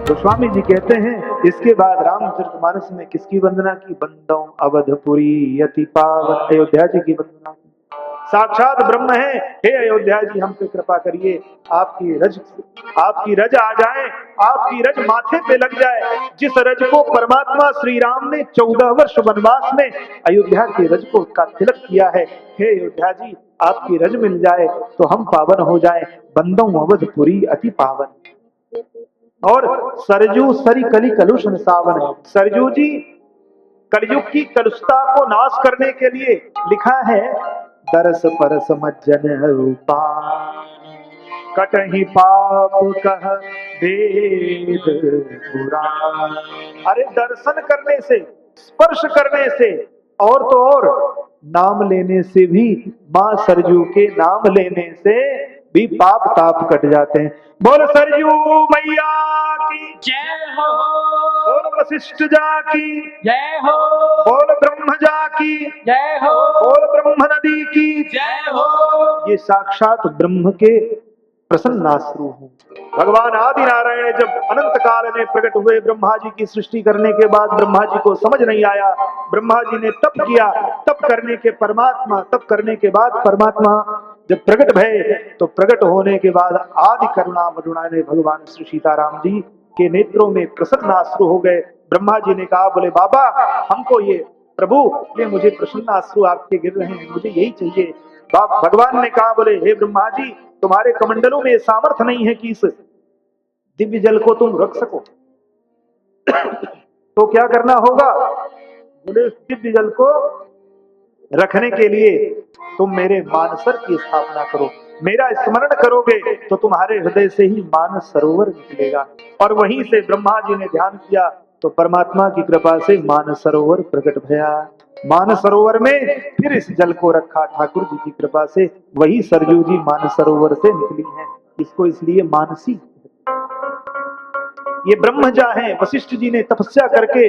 गोस्वामी जी कहते हैं इसके बाद रामचरितमानस में किसकी वंदना की? बंदों अवधपुरी अति पावन, अयोध्या जी की वंदना की। साक्षात ब्रह्म है, हे अयोध्या जी हम पे कृपा करिए, आपकी रज आ जाए, आपकी रज माथे पे लग जाए। जिस रज को परमात्मा श्री राम ने 14 वर्ष वनवास में अयोध्या के रज को का तिलक किया है, हे अयोध्या जी आपकी रज मिल जाए तो हम पावन हो जाए। बंदों अवधपुरी अति पावन। और सरजू सरी कली कलुष सावन, सरजू जी कलयुग की कलुषता को नाश करने के लिए लिखा है, दरस परस मज्जन रूपा कटहि पाप कह वेद पुराण। अरे दर्शन करने से, स्पर्श करने से और तो और नाम लेने से भी, मां सरजू के नाम लेने से भी पाप ताप कट जाते हैं। बोल सरजू मैया की जय हो, बोल वशिष्ठ जा की जय हो, बोल ब्रह्म जा की जय हो, बोल ब्रह्म नदी की जय हो। ये साक्षात ब्रह्म के प्रसन्नाश्रु हैं। भगवान आदि नारायण जब अनंत काल में प्रकट हुए, ब्रह्मा जी की सृष्टि करने के बाद ब्रह्मा जी को समझ नहीं आया, ब्रह्मा जी ने तप किया, तप करने के बाद परमात्मा जब प्रकट भय, तो प्रकट होने के बाद आदि करुणा मरुणा ने भगवान श्री सीताराम जी के नेत्रों में प्रसन्नाश्रु हो गए। ब्रह्मा जी ने कहा, बोले बाबा हमको ये प्रभु, ये मुझे प्रसन्नाश्रु आपके गिर रहे हैं, मुझे यही चाहिए। भगवान ने कहा, बोले हे ब्रह्मा जी तुम्हारे कमंडलों में सामर्थ्य नहीं है कि इस दिव्य जल को तुम रख सको, तो क्या करना होगा? बोले इस दिव्य जल को रखने के लिए तुम मेरे मानसर की स्थापना करो, मेरा स्मरण करोगे तो तुम्हारे हृदय से ही मानस सरोवर निकलेगा। और वहीं से ब्रह्मा जी ने ध्यान किया तो परमात्मा की कृपा से मानस सरोवर प्रकट भया। मानस सरोवर में फिर इस जल को रखा ठाकुर जी की कृपा से, वही सरजू जी मानस सरोवर से निकली हैं, इसको इसलिए मानसी। ये ब्रह्मजा है, वशिष्ठ जी ने तपस्या करके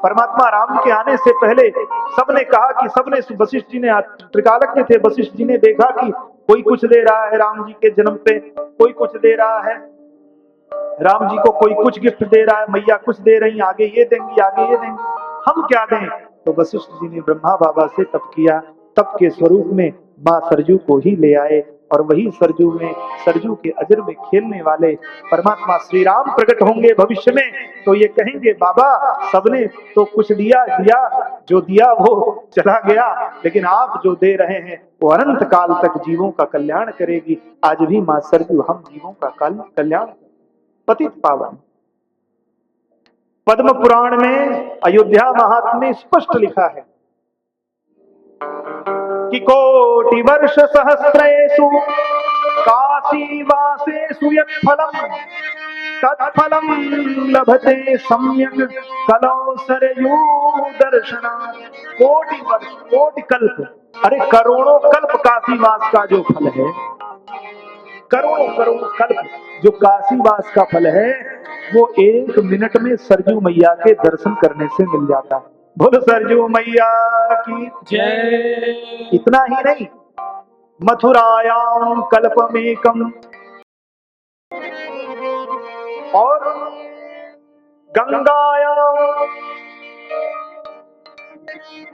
परमात्मा राम के आने से पहले सबने कहा कि सबने, वशिष्ठ जी ने त्रिकालज्ञ थे, वशिष्ठ जी ने देखा कि कोई कुछ दे रहा है राम जी के जन्म पे, कोई कुछ दे रहा है राम जी को, कोई कुछ गिफ्ट दे रहा है, मैया कुछ दे रही, आगे ये देंगी आगे ये देंगी, हम क्या दें? तो वशिष्ठ जी ने ब्रह्मा बाबा से तप किया, तप के स्वरूप में मां सरजू को ही ले आए, और वही सरजू में, सरजू के अजर में खेलने वाले परमात्मा श्री राम प्रकट होंगे भविष्य में। तो ये कहेंगे बाबा सबने तो कुछ दिया, जो दिया वो चला गया, लेकिन आप जो दे रहे हैं वो अनंत काल तक जीवों का कल्याण करेगी। आज भी मां सरजू हम जीवों का कल्याण पतित पावन। पद्म पुराण में अयोध्या महात्म्य में स्पष्ट लिखा है कि कोटि वर्ष सहस्रेषु काशी वासेषु यत् फलम् तत्फलम् लभते सम्यक् कलौ सरयू दर्शनात्। कोटि वर्ष, कोटि कल्प, अरे करोड़ों कल्प काशीवास का जो फल है, करोड़ों करोड़ों कल्प जो काशीवास का फल है, वो 1 मिनट में सरजू मैया के दर्शन करने से मिल जाता है। बोलो सरजू मैया की जय। इतना ही नहीं, मथुरायाम कल्पमेकम, और गंगायाम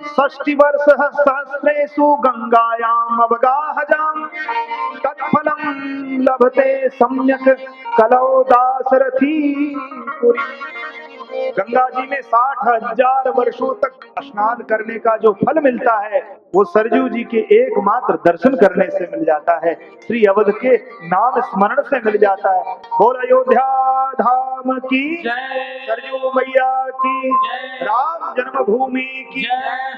60 वर्ष सहस्रेषु गंगायाम अवगाहजाम तत्फलम् लभते सम्यक कलौ दासरथी पुरी। गंगा जी में 60,000 वर्षों तक स्नान करने का जो फल मिलता है वो सरजू जी के एकमात्र दर्शन करने से मिल जाता है, श्री अवध के नाम स्मरण से मिल जाता है। बोल अयोध्या धाम की जय, सरजू मैया की जय, राम जन्मभूमि की जय,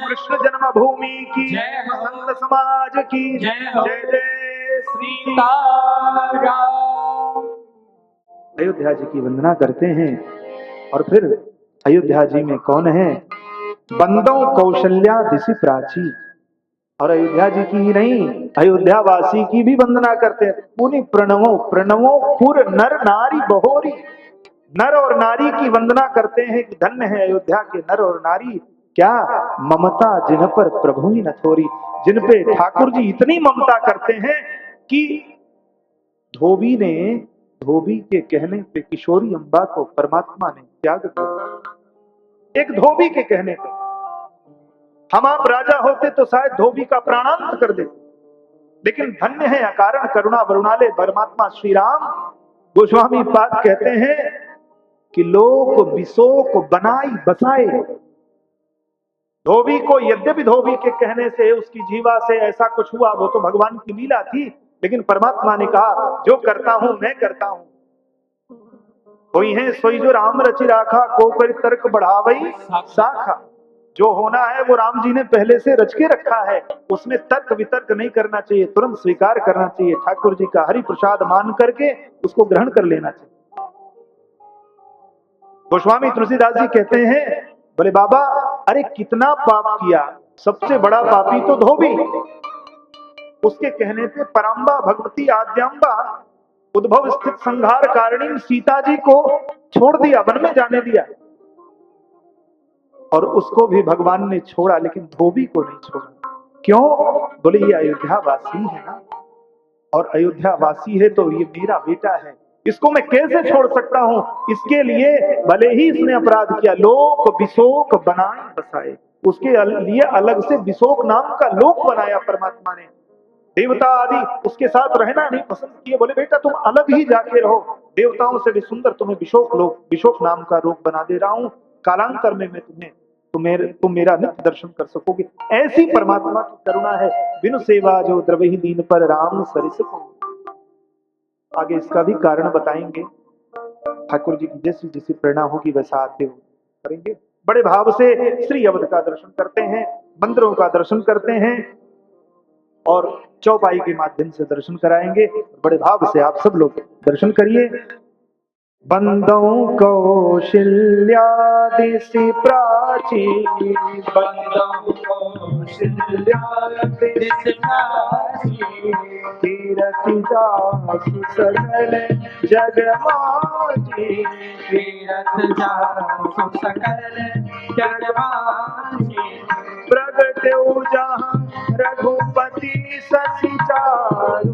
कृष्ण जन्मभूमि की जय हो, संत समाज की जय हो, जय जय श्री सीताराम। अयोध्या जी की वंदना करते हैं। और फिर अयोध्या जी में कौन है? बंदों कौशल्या दिशि प्राची। और अयोध्या जी की ही नहीं, अयोध्या वासी की भी वंदना करते हैं। पुनि प्रणवो प्रणवो पुर नर नारी बहोरी। नर और नारी की वंदना करते हैं कि धन्य है अयोध्या के नर और नारी, क्या ममता जिन पर प्रभु ही न थोरी, जिन पे ठाकुर जी इतनी ममता करते हैं कि धोबी ने धोबी के कहने पे किशोरी अम्बा को परमात्मा ने त्याग दिया। एक धोबी के कहने पे। हम आप राजा होते तो शायद धोबी का प्राणांत कर देते, लेकिन धन्य है अकारण करुणा वरुणाले परमात्मा श्री राम। गोस्वामी पाद कहते हैं कि लोक विशोक बनाई बसाए। धोबी को यद्यपि धोबी के कहने से उसकी जीवा से ऐसा कुछ हुआ, वो तो भगवान की लीला थी, लेकिन परमात्मा ने कहा जो करता हूं मैं करता हूं। कोई है सोई जो राम रचि राखा, को कर तर्क बढ़ावई साखा। जो होना है वो राम जी ने पहले से रच के रखा है, उसमें तर्क वितर्क नहीं करना चाहिए, तुरंत स्वीकार करना चाहिए, ठाकुर जी का हरि प्रसाद मान करके उसको ग्रहण कर लेना चाहिए। गोस्वामी तुलसीदास जी कहते हैं, बोले बाबा अरे कितना पाप किया, सबसे बड़ा पापी तो धोबी। उसके कहने पे पराम्बा भगवती आद्यांबा उद्भव स्थित संहार कारिणी सीता जी को छोड़ दिया, वन में जाने दिया, और उसको भी भगवान ने छोड़ा, लेकिन धोबी को नहीं छोड़ा। क्यों? बोले ये अयोध्या वासी है ना, और अयोध्या वासी है तो ये मेरा बेटा है, इसको मैं कैसे छोड़ सकता हूं। इसके लिए भले ही इसने अपराध किया, लोक विशोक बनाए बसाए, उसके लिए अलग से विशोक नाम का लोक बनाया परमात्मा ने। देवता आदि उसके साथ रहना नहीं पसंद किए, बोले बेटा तुम अलग ही जाके रहो, देवताओं से भी सुंदर तुम्हें विशोक नाम का रूप बना दे रहा हूं, कालांतर में मैं तुम मेरा नित्य दर्शन कर सकोगे। ऐसी परमात्मा की करुणा है, बिनु सेवा जो द्रवहि दीन पर राम सरिस को। आगे इसका भी कारण बताएंगे। ठाकुर जी की जैसी जैसी प्रेरणा होगी वैसा आते हो करेंगे। बड़े भाव से श्री अवध का दर्शन करते हैं, मंदिरों का दर्शन करते हैं, और चौपाई के माध्यम से दर्शन कराएंगे। बड़े भाव से आप सब लोग दर्शन करिए। बंदों कौशल्यादिसि प्राची, बंदों कौशल्यादिसि प्राची, कीरति जासु सकल जग माजी, कीरत जासु सकल जग माजी। प्रगट्यौ जहाँ रघुपति शशि चारु,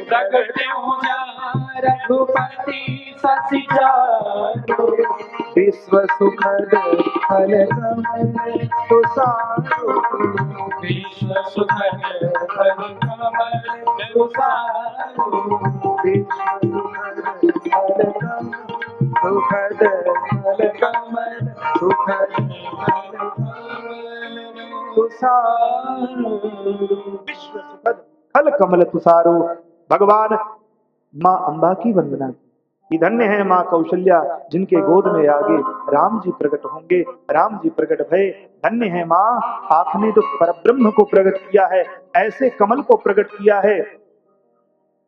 प्रगट्यौ जहाँ रघुपति शशि चारु, विश्व सुखद फल कमल तुषारु, विश्व सुखद फल कमल तुषारु, सुखद फल कमल सुखद फल कमल तुषारु। विश्व सुखद फल कमल तुषारु। भगवान माँ अम्बा की वंदना की। धन्य है माँ कौशल्या जिनके गोद में आगे राम जी प्रकट होंगे। राम जी प्रकट भय। धन्य है माँ, आपने तो परब्रह्म को प्रकट किया है, ऐसे कमल को प्रकट किया है।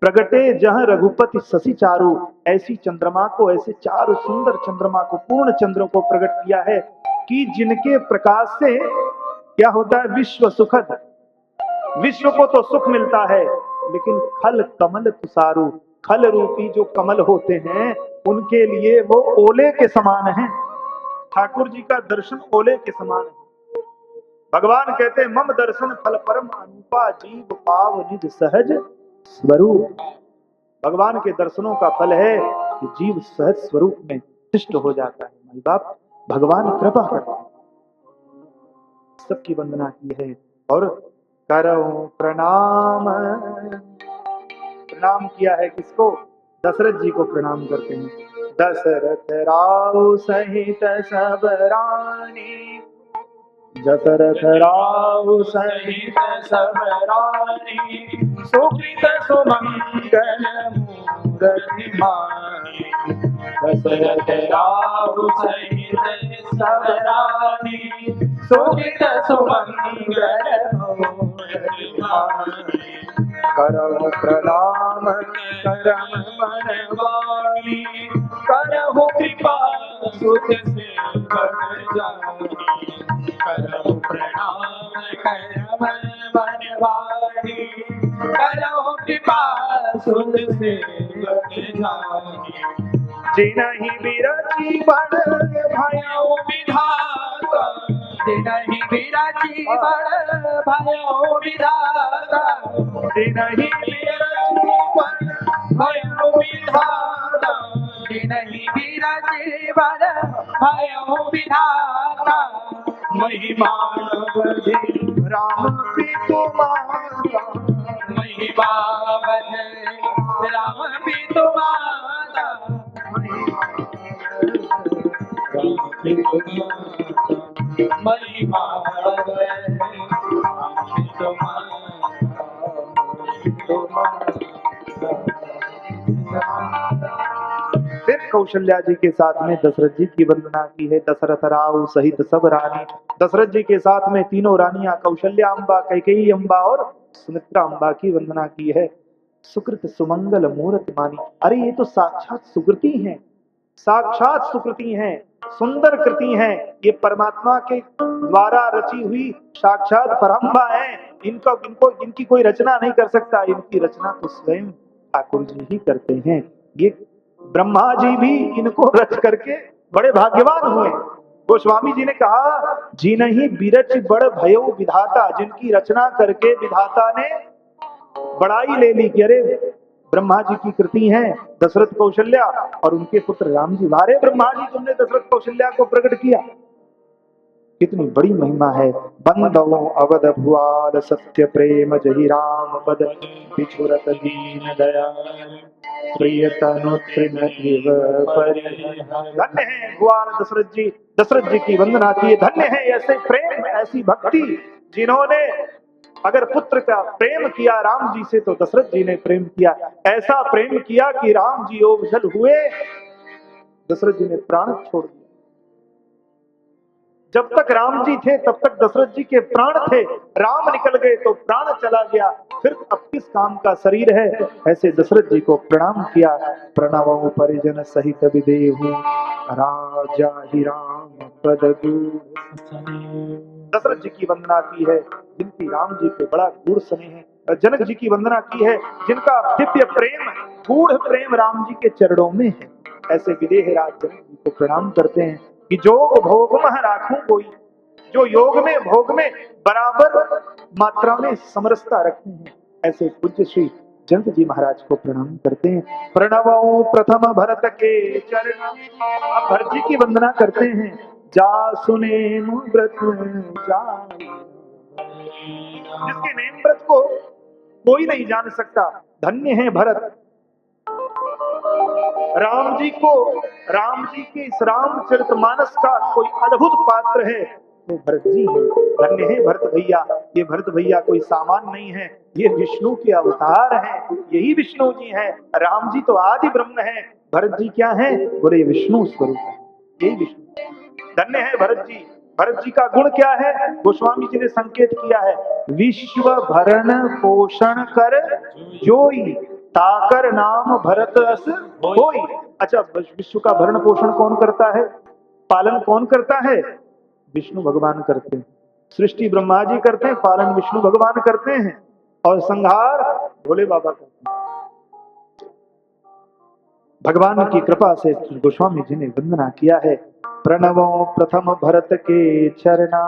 प्रगटे जहाँ रघुपति शशि चारु, ऐसी चंद्रमा को, ऐसे चार सुंदर चंद्रमा को, पूर्ण चंद्र को प्रकट किया है कि जिनके प्रकाश से क्या होता है, विश्व सुखद। विश्व को तो सुख मिलता है, लेकिन खल कमल तुषारु, खल रूपी जो कमल होते हैं उनके लिए वो ओले के समान हैं। ठाकुर जी का दर्शन ओले के समान है। भगवान कहते हैं मम दर्शन फल परम अनुपा, जीव पाव निज सहज स्वरूप। भगवान के दर्शनों का फल है कि जीव सहज स्वरूप में शिष्ट हो जाता है। माई बाप भगवान कृपा करते हैं। सबकी वंदना की है और करो प्रणाम। प्रणाम किया है किसको? दशरथ जी को प्रणाम करते हैं। दशरथ राव सहित सब रानी, दशरथ राव सहित सब रानी, सुकृत सुमंगल मूरति मानी। दशरथ राव सहित सब रानी, सुकृत सुमंगल मूरति मानी। करौ प्रणाम करम मन वाणी, करहु कृपा सुत सेवक जानी। करहु प्रणाम करम मन वाणी, करहु कृपा सुत सेवक जानी। जिनहि बिरचि बड़ भयो विधाता, जिनहि बिरचि बड़ भयो विधाता, जिनहि बिरचि बड़ भयो विधाता। नहीं विरची बड़ भयो विधाता महिमा बधे राम पितु माता महिमा बधे राम पितु माता राम पितु माता महिमा बधे राम पितु फिर कौशल्या जी के साथ में दशरथ जी की वंदना की है। दशरथ राव सहित सब रानी, दशरथ जी के साथ में तीनों रानियां कौशल्या अम्बा, कैकेयी अम्बा और सुमित्रा अम्बा की वंदना की है। सुकृत सुमंगल मूर्त मानी, अरे ये तो साक्षात सुकृति हैं, साक्षात सुकृति हैं, सुंदर कृति हैं, ये परमात्मा के द्वारा रची हुई साक्षात परम्बा है। इनकी कोई रचना नहीं कर सकता, इनकी रचना तो स्वयं ठाकुर जी ही करते हैं। ये ब्रह्मा जी भी इनको रच करके बड़े भाग्यवान हुए। गोस्वामी जी ने कहा, जिनहि बिरच बड़ भयो विधाता, जिनकी रचना करके विधाता ने बड़ाई ले ली कि अरे ब्रह्मा जी की कृति है दशरथ कौशल्या और उनके पुत्र राम जी। वारे ब्रह्मा जी, तुमने दशरथ कौशल्या को प्रकट किया, कितनी बड़ी महिमा है। बंदो अवध भुआल सत्य प्रेम जहि राम पद बिछुरत दीन दयाल प्रिय तनु तृण इव परिहर। धन्य है भुआल दशरथ जी की वंदना की। धन्य है ऐसे प्रेम, ऐसी भक्ति, जिन्होंने अगर पुत्र का प्रेम किया राम जी से तो दशरथ जी ने प्रेम किया, ऐसा प्रेम किया कि राम जी ओझल हुए, दशरथ जी ने प्राण छोड़ दिया। जब तक राम जी थे तब तक दशरथ जी के प्राण थे, राम निकल गए तो प्राण चला गया, फिर अब किस काम का शरीर है। ऐसे दशरथ जी को प्रणाम किया। प्रणव परिजन सहित विदेहु राजा ही राम पद गूढ़। दशरथ जी की वंदना की है जिनकी राम जी पे बड़ा गूढ़ स्नेह है। जनक जी की वंदना की है जिनका दिव्य प्रेम, गूढ़ प्रेम राम जी के चरणों में है। ऐसे विदेह राज जनक जी को प्रणाम करते हैं कि जोग भोग मह राखूं कोई, जो योग में भोग में बराबर मात्रा में समरसता रखते हैं। ऐसे पूज्य श्री जनक जी महाराज को प्रणाम करते हैं। प्रणवो प्रथम भरत के चरण, अब भरत जी की वंदना करते हैं। जा सुने व्रत जाई, जिसके नेम व्रत को कोई नहीं जान सकता, धन्य है भरत। राम जी के इस रामचरितमानस का कोई अद्भुत पात्र है वो भरत जी है। धन्य है भरत भैया। ये भरत भैया कोई सामान नहीं है, ये विष्णु के अवतार हैं, यही विष्णु जी हैं। राम जी तो आदि ब्रह्म है, भरत जी क्या है, बोले विष्णु स्वरूप है, यही विष्णु। धन्य है भरत जी। भरत जी का गुण क्या है, गोस्वामी जी ने संकेत किया है, विश्व भरण पोषण कर जोई ताकर नाम भरत अस होई। अच्छा, विश्व का भरण पोषण कौन करता है, पालन कौन करता है, विष्णु भगवान करते हैं। सृष्टि ब्रह्मा जी करते हैं, पालन विष्णु भगवान करते हैं और संहार भोले बाबा करते हैं। भगवान की कृपा से गोस्वामी जी ने वंदना किया है। प्रणवो प्रथम भरत के चरना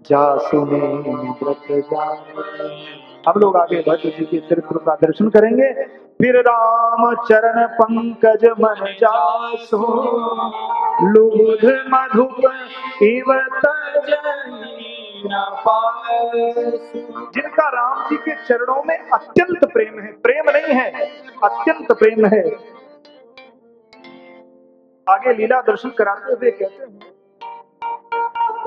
जा सुने व्रत जाई। हम लोग आगे भरत जी के चरित्र का दर्शन करेंगे। फिर राम चरण पंकज मन जासो लुब्ध मधुप इव तजहि न पासु। जिनका राम जी के चरणों में अत्यंत प्रेम है, प्रेम नहीं है, अत्यंत प्रेम है। आगे लीला दर्शन कराते हुए कहते हैं,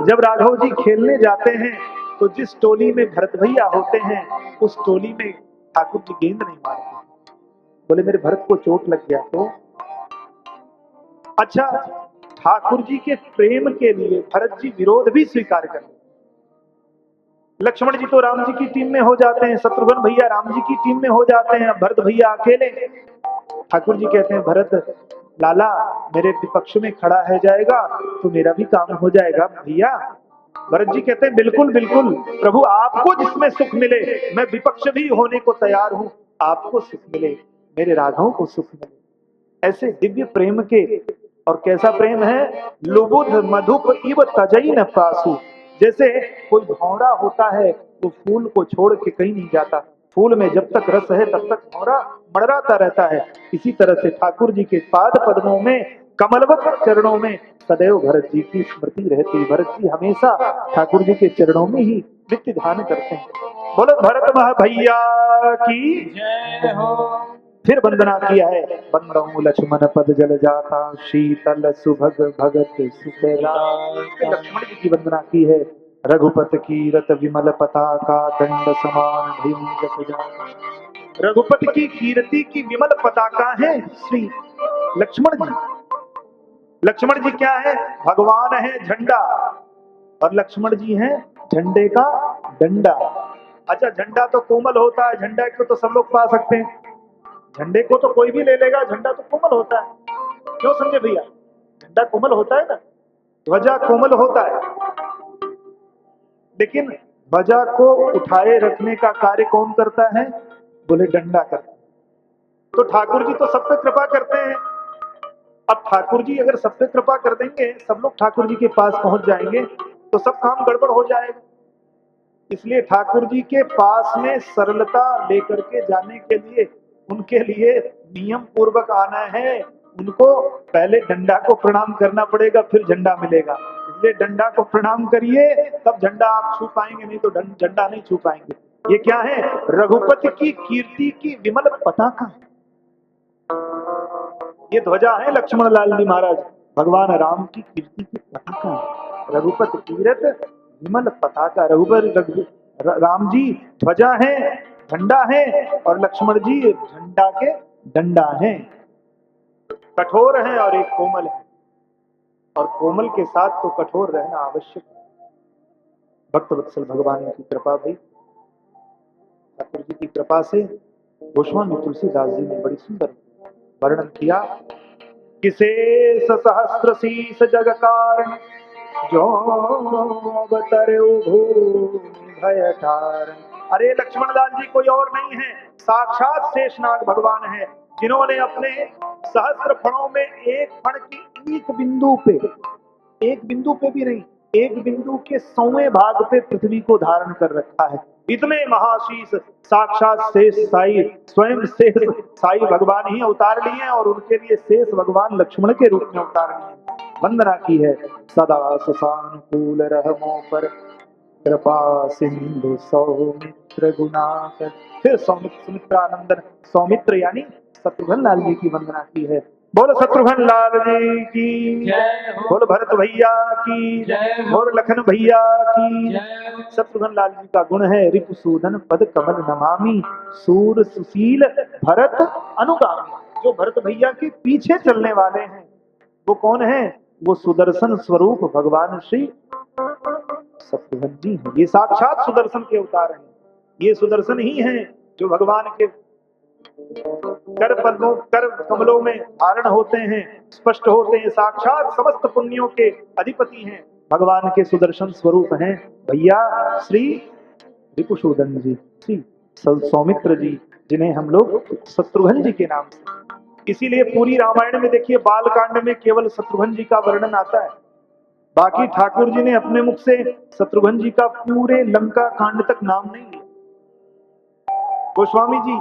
जब राघव जी खेलने जाते हैं तो जिस टोली में भरत भैया होते हैं उस टोली में ठाकुर जी गेंद नहीं मारते। बोले मेरे भरत को चोट लग गया तो। अच्छा, ठाकुर जी के प्रेम के लिए भरत जी विरोध भी स्वीकार करते। लक्ष्मण जी तो राम जी की टीम में हो जाते हैं, शत्रुघ्न भैया राम जी की टीम में हो जाते हैं, भरत भैया अकेले। ठाकुर जी कहते हैं, भरत लाला मेरे विपक्ष में खड़ा है जाएगा तो मेरा भी काम हो जाएगा भैया। भरत जी कहते हैं, बिल्कुल बिल्कुल प्रभु, आपको जिसमें सुख मिले, मैं विपक्ष भी होने को तैयार हूं, आपको सुख मिले, मेरे राघव को सुख मिले। ऐसे दिव्य प्रेम के, और कैसा प्रेम है, लुबुध मधुप इव तजई न पासु। जैसे कोई भौरा होता है वो फूल को छोड़ के कहीं नहीं जाता, फूल में जब तक रस है तब तक भौरा मड़राता रहता है। इसी तरह से ठाकुर जी के पाद पद्मों में कमलवत चरणों में सदैव भरत जी की स्मृति रहती। भरत जी हमेशा ठाकुर जी के चरणों में ही नित्य ध्यान करते हैं। बोलो भरत महा भैया की जय हो। फिर वंदना किया है। बंदऊ लक्ष्मण पद जल जाता शीतल सुभग भगत सुखला। फिर लक्ष्मण जी की वंदना की है। रघुपत कीरत विमल पताका दंड समान भयुंग सजा। रघुपत की कीर्ति की विमल पताका है श्री लक्ष्मण जी। लक्ष्मण जी क्या है? भगवान है झंडा और लक्ष्मण जी हैं झंडे का डंडा। अच्छा, झंडा तो कोमल होता है, झंडा को तो सब लोग पा सकते हैं, झंडे को तो कोई भी ले लेगा, झंडा तो कोमल होता है। क्यों समझे भैया? झंडा कोमल होता है ना, ध्वजा कोमल होता है, लेकिन ध्वजा को उठाए रखने का कार्य कौन करता है? बोले डंडा करता है। तो ठाकुर जी तो सब पे कृपा करते हैं। अब ठाकुर जी अगर सब पे कृपा कर देंगे, सब लोग ठाकुर जी के पास पहुंच जाएंगे, तो सब काम गड़बड़ हो जाएगा। इसलिए ठाकुर जी के पास में सरलता लेकर के जाने के लिए उनके लिए नियम पूर्वक आना है। उनको पहले डंडा को प्रणाम करना पड़ेगा, फिर झंडा मिलेगा। इसलिए डंडा को प्रणाम करिए, तब झंडा आप छू पाएंगे, नहीं तो झंडा नहीं छू पाएंगे। ये क्या है? रघुपति की कीर्ति की विमल पताका। ये ध्वजा है लक्ष्मण लाल जी महाराज, भगवान राम की कीर्ति की पताका। रघुपति कीरत विमल पताका। रघुपति राम जी ध्वजा है, झंडा है, और लक्ष्मण जी झंडा के डंडा है। कठोर है और एक कोमल है, और कोमल के साथ तो कठोर रहना आवश्यक है। भक्त वत्सल भगवान की कृपा भाई, ठाकुर जी की कृपा से गोस्वामी तुलसीदास जी ने बड़ी सुंदर वर्णन किया। किसे सहस्र शीस जग कारण जो अवतरे भूमि भय तारण। अरे लक्ष्मण लाल जी कोई और नहीं है, साक्षात शेषनाग भगवान है, जिन्होंने अपने सहस्र फणों में एक फण की एक बिंदु पे भी नहीं, एक बिंदु के 100वें भाग पे पृथ्वी को धारण कर रखा है। इतने महाशीष साक्षात शेष साई, स्वयं शेष साई भगवान ही अवतार लिए हैं, और उनके लिए शेष भगवान लक्ष्मण के रूप में अवतार लिए। वंदना की है। सदा ससानुकूल रहमो पर कृपा सिंधु सौमित्र गुणाकर। फिर सुमित्रानंदन सौमित्र यानी शत्रुघ्न लाल जी की वंदना की है। बोलो शत्रुघ्न लाल जी की जय हो। बोलो भरत भैया की जय हो। बोलो लखन भैया की। जय हो। शत्रुघ्न लाल जी का गुण है रिपुसूदन पद कमल नमामि सूर सुशील भरत अनुगामी। जो भरत भैया के पीछे चलने वाले हैं वो कौन है? वो सुदर्शन स्वरूप भगवान श्री शत्रुघ्न जी हैं। ये साक्षात सुदर्शन के अवतार हैं। ये सुदर्शन ही हैं जो भगवान के कर कमलों में धारण होते हैं, स्पष्ट होते हैं। साक्षात समस्त पुण्यों के अधिपति हैं, भगवान के सुदर्शन स्वरूप हैं भैया श्री रिपुसूदन जी, श्री सौमित्र जी, जिन्हें हम लोग शत्रुघ्न जी के नाम से। इसीलिए पूरी रामायण में देखिए बाल कांड में केवल शत्रुघ्न जी का वर्णन आता है, बाकी ठाकुर जी ने अपने मुख से शत्रुघ्न जी का पूरे लंका कांड तक नाम नहीं लिया। गोस्वामी जी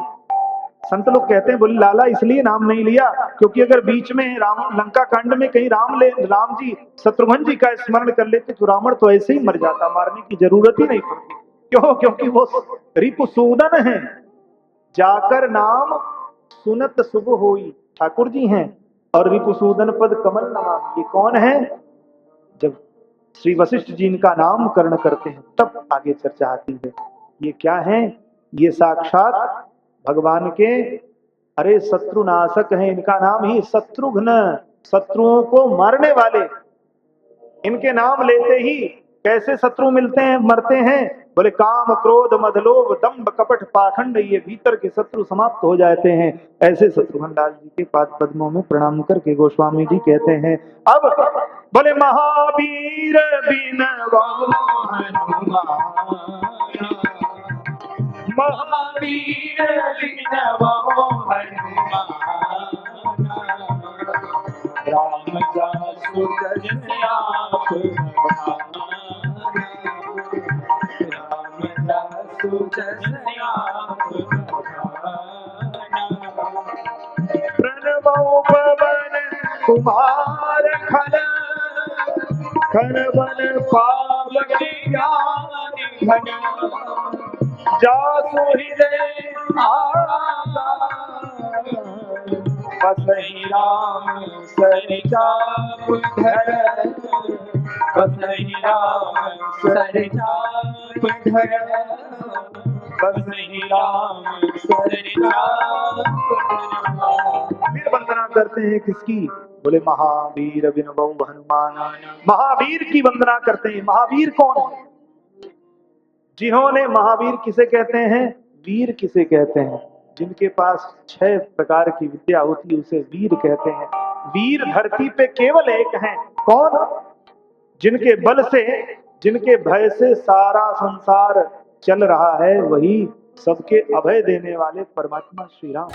संत लोग कहते हैं, बोले लाला इसलिए नाम नहीं लिया क्योंकि अगर बीच में राम लंका कांड में कहीं राम जी शत्रुघ्न जी का स्मरण कर लेते तो रावण तो ऐसे ही मर जाता, मारने की जरूरत ही नहीं पड़ती। क्यों? क्योंकि वो रिपुसूदन है, जाकर नाम सुनत शुभ होई, ठाकुर जी हैं। और रिपुसूदन पद कमल नमामि, ये कौन है? जब श्री वशिष्ठ जी इनका नाम करण करते हैं तब आगे चर्चा आती है। ये क्या है? ये साक्षात भगवान के अरे शत्रुनाशक हैं। इनका नाम ही शत्रुघ्न, शत्रुओं को मारने वाले। इनके नाम लेते ही कैसे शत्रु मिलते हैं, मरते हैं? बोले काम क्रोध मद लोभ दंभ कपट पाखंड, ये भीतर के शत्रु समाप्त हो जाते हैं। ऐसे शत्रुघ्न लाल जी के पाद पद्मों में प्रणाम करके गोस्वामी जी कहते हैं, अब बोले महावीर बिन महावीर बिनवो हनुमान, राम जासु जन आप राम जासु जन आप प्रणवो पवन कुमार खन बन पावक ज्ञानी घन जासु हृदय बसहि राम सरिजाप धर बसहि राम सरिजाप धर बसहि राम सरिजाप धर। फिर वंदना करते हैं किसकी? बोले महावीर विनवौ हनुमान। महावीर की वंदना करते हैं। महावीर कौन है? जिन्होंने, महावीर किसे कहते हैं? वीर किसे कहते हैं? जिनके पास 6 प्रकार की विद्या होती है उसे वीर कहते हैं। वीर धरती पे केवल एक हैं। कौन? जिनके बल से, जिनके भय से सारा संसार चल रहा है, वही सबके अभय देने वाले परमात्मा श्री राम।